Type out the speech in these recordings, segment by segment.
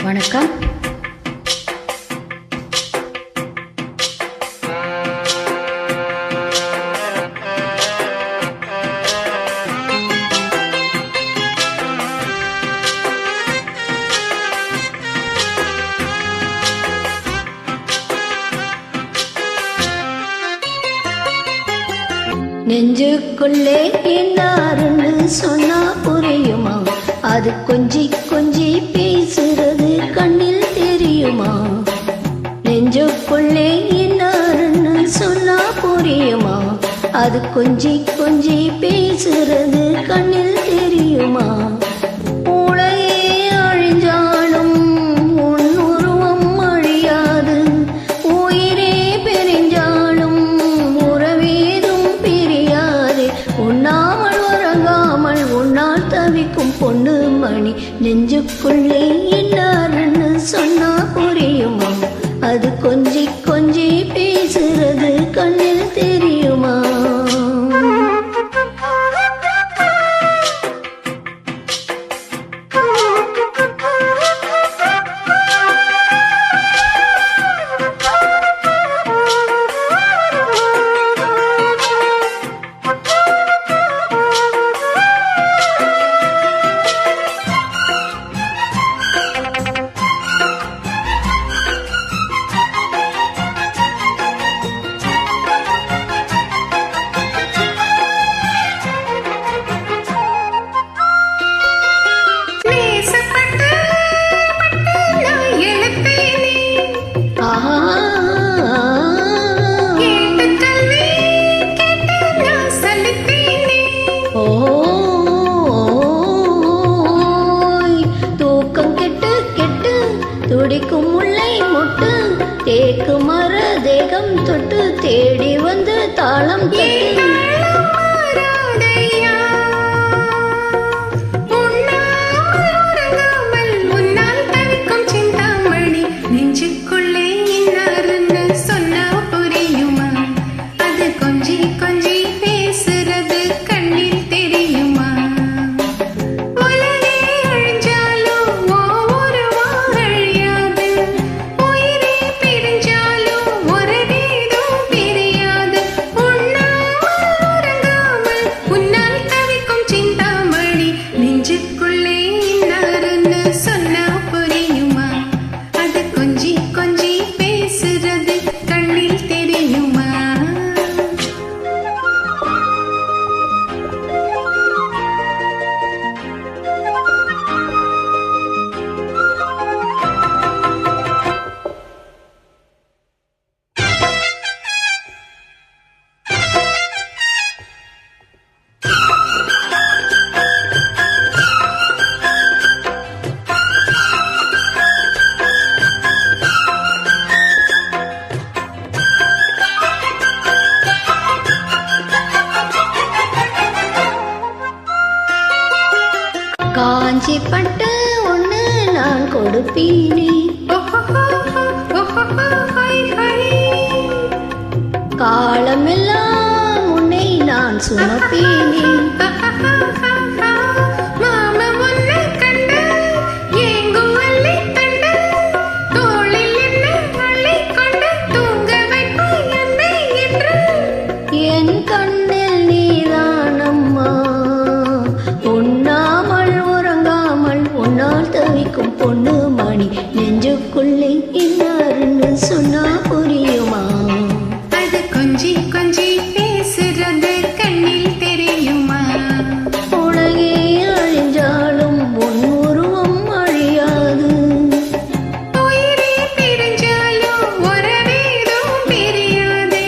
வணக்கம். நெஞ்சுக்குள்ளே என்னாருன்னு சொன்னா புரியுமா? அது கொஞ்சி கொஞ்சி பேசுறது கண்ணில் தெரியுமா? நெஞ்சுக்குள்ளே என்னாருன்னு சொன்னா புரியுமா? அது கொஞ்சி கொஞ்சி பேசுறது கண்ணில் தெரியுமா? பொண்ணு மணி நெஞ்சுக்குள்ளே என்னாருன்னு சொன்னா புரியுமா? அது கொஞ்சி கொஞ்சி பேசுறது கண்ணில் தெரியுமா? துடிக்கும் முல்லை மொட்டு தேக்கு மர தேகம் தொட்டு தேடி வந்து தாளம் தட்டு காஞ்சி பட்டு ஒண்ணு நான் கொடுப்பீனே, காலமெல்லாம் உன்னை நான் சுமப்பீனே. என் கண்ணில் நீதானம்மா, உன்னால் தவிக்கும் பொண்ணு மணி நெஞ்சுக்குள்ளே என்னாருன்னு சொன்னா புரியுமா? அது கொஞ்சி கொஞ்சி பேசுறது கண்ணில் தெரியுமா? உலகே அழிஞ்சாலும் உன் உருவம் அழியாது, உயிரே பிரிஞ்சாலும் உறவேதும் பிரியாது.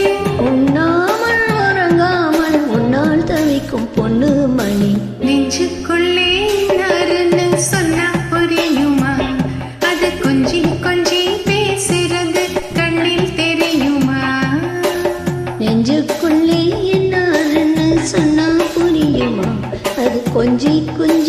உண்ணாமல் உறங்காமல் உன்னால் தவிக்கும் பொண்ணு மணி நெஞ்சுக்குள்ளே சொன்னா புரியுமா? அது கொஞ்சி கொஞ்சி பேசுறது கண்ணில் தெரியுமா? நெஞ்சுக்குள்ளே என்னாருன்னு சொன்னா புரியுமா? அது கொஞ்சி கொஞ்சி